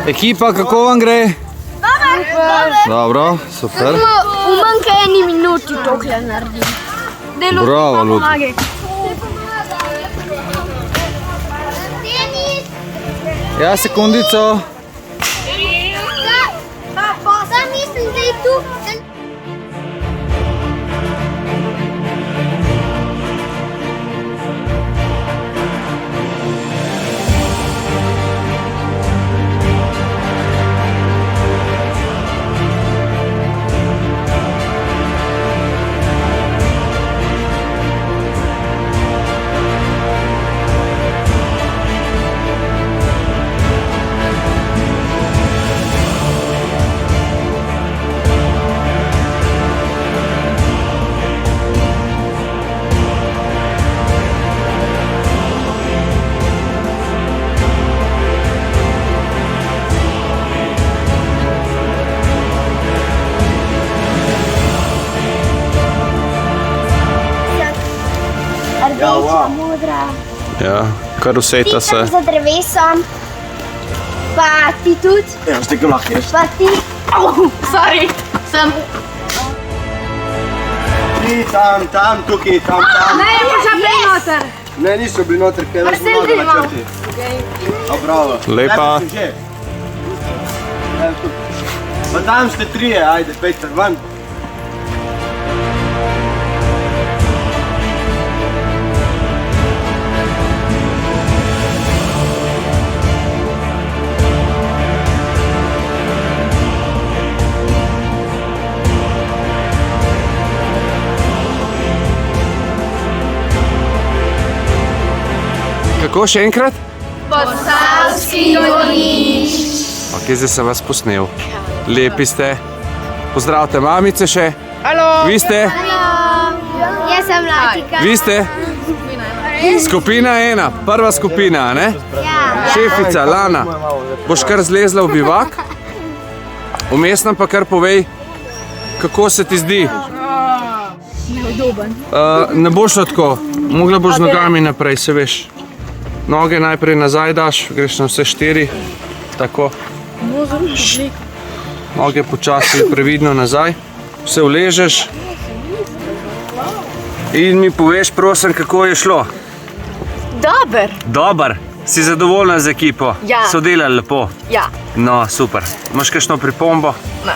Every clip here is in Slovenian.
Ekipa, kako vam gre? Dobro, super. V manj kot eni minuti tokle naredim. Bravo, Lud. Ja, sekundico. Sam mislim, da je tu. Rdeča, modra. Ja, kar usejta se. Za drevesom. Pa ti tudi. Ja, stekam lahko jaz. Pa ti. Sorry, sem... Ti, tam, tukaj, tam. Ne, moža prej noter. Ne, niso bili noter, ker jaz smo mogli na črti. Bravo. Lepa. Lepo si že. Pa tam ste trije, ajde, pejte ven. Kako še enkrat? Posavski gonič. Ok, zdaj sem vas posnel. Lepi ste. Pozdravite mamice še. Halo. Vi ste? Jaz sem Latika. Vi ste? Skupina 1, prva skupina, ne? Ja. Šefica, Lana, boš kar zlezla v bivak? Vmes nam pa kar povej, kako se ti zdi? Neodoben. Ne bo šlo tako, mogla boš z nogami naprej, se veš. Noge najprej nazaj daš, greš na vse 4, tako. Noge počasi, previdno nazaj, vse uležeš. In mi poveš, prosim, kako je šlo. Dober. Dobar, si zadovoljna z ekipo? Ja. So delali lepo? Ja. No, super. Imaš kakšno pripombo? Ne.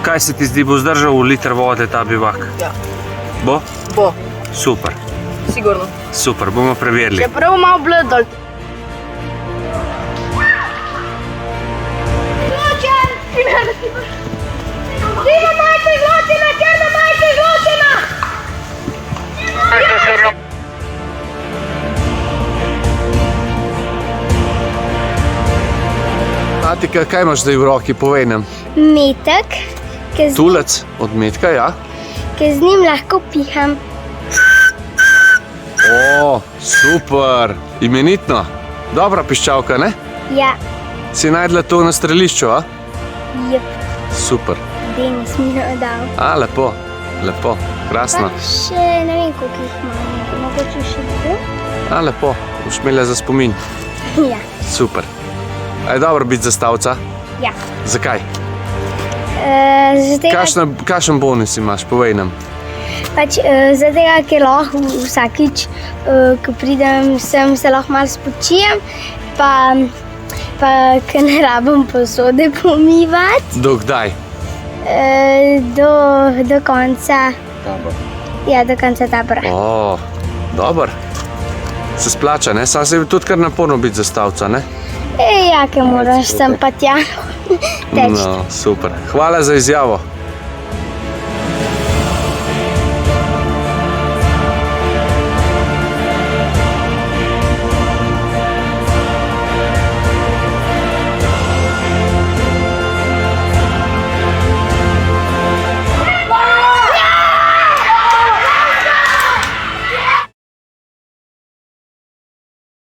Kaj se ti zdi, bo zdržal v liter vode ta bivak? Ja. Bo? Bo. Super, Sigurno. super, bomo preverili. Čeprav malo bled dol. Ločen! Siva majka izločena, črna majka izločena! Atika, kaj imaš zdaj v roki, povej nam. Metek, Tulec od metka, ja? ki z njim lahko piham. O, super, imenitno. Dobra piščalka, ne? Ja, Si najdla to na strelišču, a? jep, Super. Denis mi je dal. A, lepo, lepo, krasno. Pa še ne vem, koliko jih imam, mogoče še dve. A, lepo, boš imela za spomin. Ja, Super. A je dobro biti zastavca? ja. Zakaj? Zato, Kakšen bonus imaš, povej nam. zato, ker lahko vsakič, ko pridem sem, se lahko malo spočijem, pa ker ne rabim posode pomivati, Do kdaj? do konca, ja, do konca tabora. O, dober. Se splača, ne? Sam se tudi kar naporno biti zastavca, ne? Ja, ker moraš sem pa tja teči. No, super. Hvala za izjavo.